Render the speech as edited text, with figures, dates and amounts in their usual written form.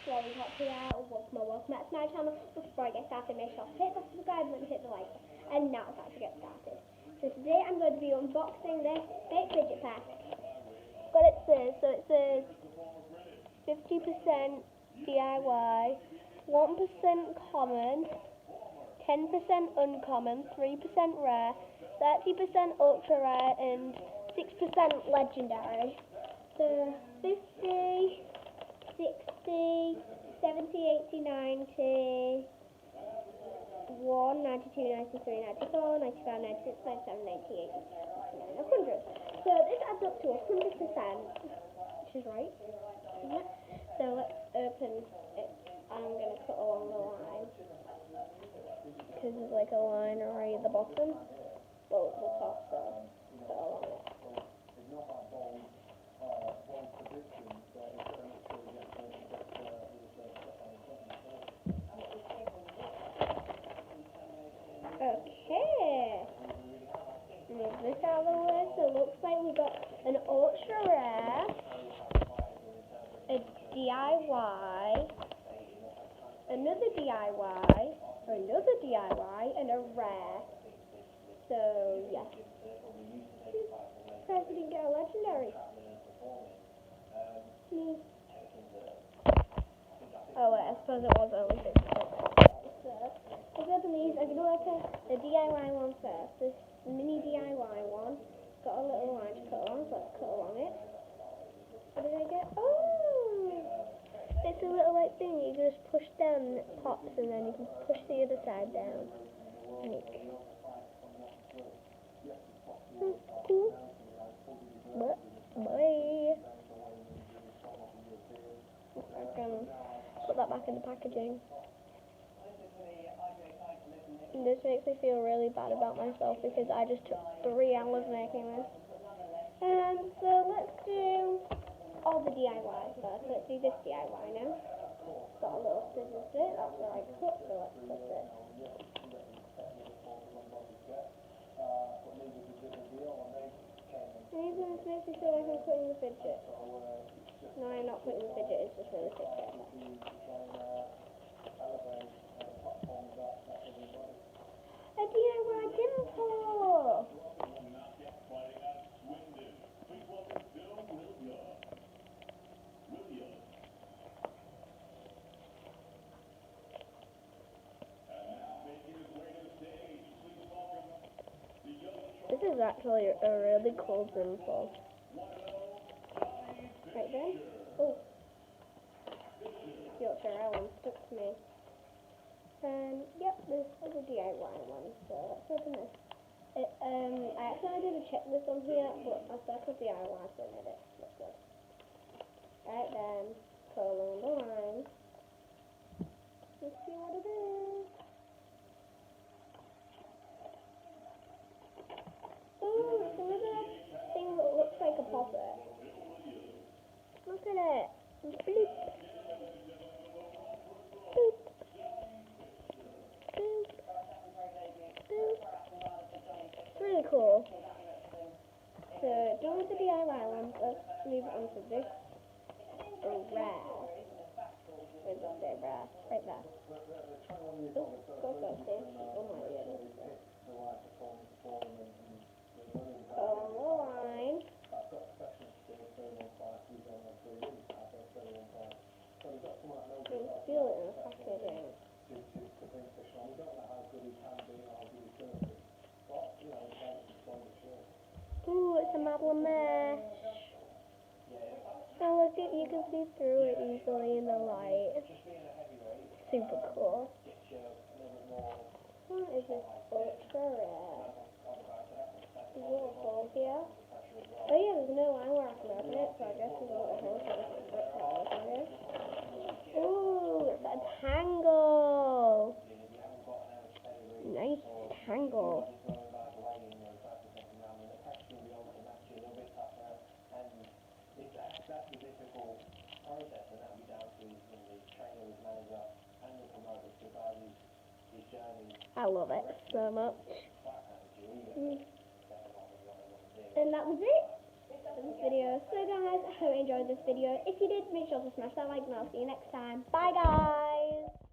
Slowly got to that. Welcome back to my channel. Before I get started, make sure to hit the subscribe button, hit the like button. And now it's time to get started. So today I'm going to be unboxing this fake fidget pack. What it says, so it says 50% DIY, 1% common, 10% uncommon, 3% rare, 30% ultra rare, and 6% legendary. So 50, 60, 70, 80, 90, 1, 92, 93, 94, 95, 96, 97, 98, 99, 100. So this adds up to 100%, which is right. Yeah. So let's open it. I'm going to cut along the line, because there's like a line right at the bottom. Well, the top, so cut along it. Okay, move this out of the way. So it looks like we got an ultra rare, a DIY, another DIY, another DIY, and a rare. So yeah, surprised we didn't get a legendary. Me. Oh wait, I suppose it was only 50%. So let's open these. I'm gonna look at the DIY one first. This mini DIY one got a little line to cut along, so let's cut along it. What did I get? Oh, it's a little like thing. You just push down and it pops, and then you can push the other side down. Cool. But bye. I can put that back in the packaging. And this makes me feel really bad about myself because I just took 3 hours making this. And so let's do all the DIYs first. Let's do this DIY now. Got a little scissors bit, that's where I cut, so let's put this. Even this makes me feel like I'm cutting the fidget. No, I'm not cutting the fidget, it's just really thick. A DIY dimple! This is actually a really cool dimple. Right there. Oh. Yorkshire Island stuck to me. And yep, this is a DIY one, so let's open this. I actually did a checklist on here, but I circled DIY, so I made it. That's good. Right then, cut along the line. Let's see what it is. Ooh, it's a little thing that looks like a poppet. Look at it. Bloop. Boop. Boop. Boop. It's really cool. So, done with the DIY one, let's move on to this rare. Where's it say rare? Right there. Oh, go first, Dave. Oh my goodness. Along the line. You can feel it in the packaging. Ooh, it's a marble mesh. Oh, look, you can see through it easily in the light. Super cool. What is this ultra rare? There's a little hole here. Oh yeah, there's no line where I can open it, so I guess there's a little hole so I can put it all over here. Ooh, it's a tangle. Nice tangle. I love it so much. And that was it. for this video. So guys, I hope you enjoyed this video. If you did, make sure to smash that like and I'll see you next time. Bye guys!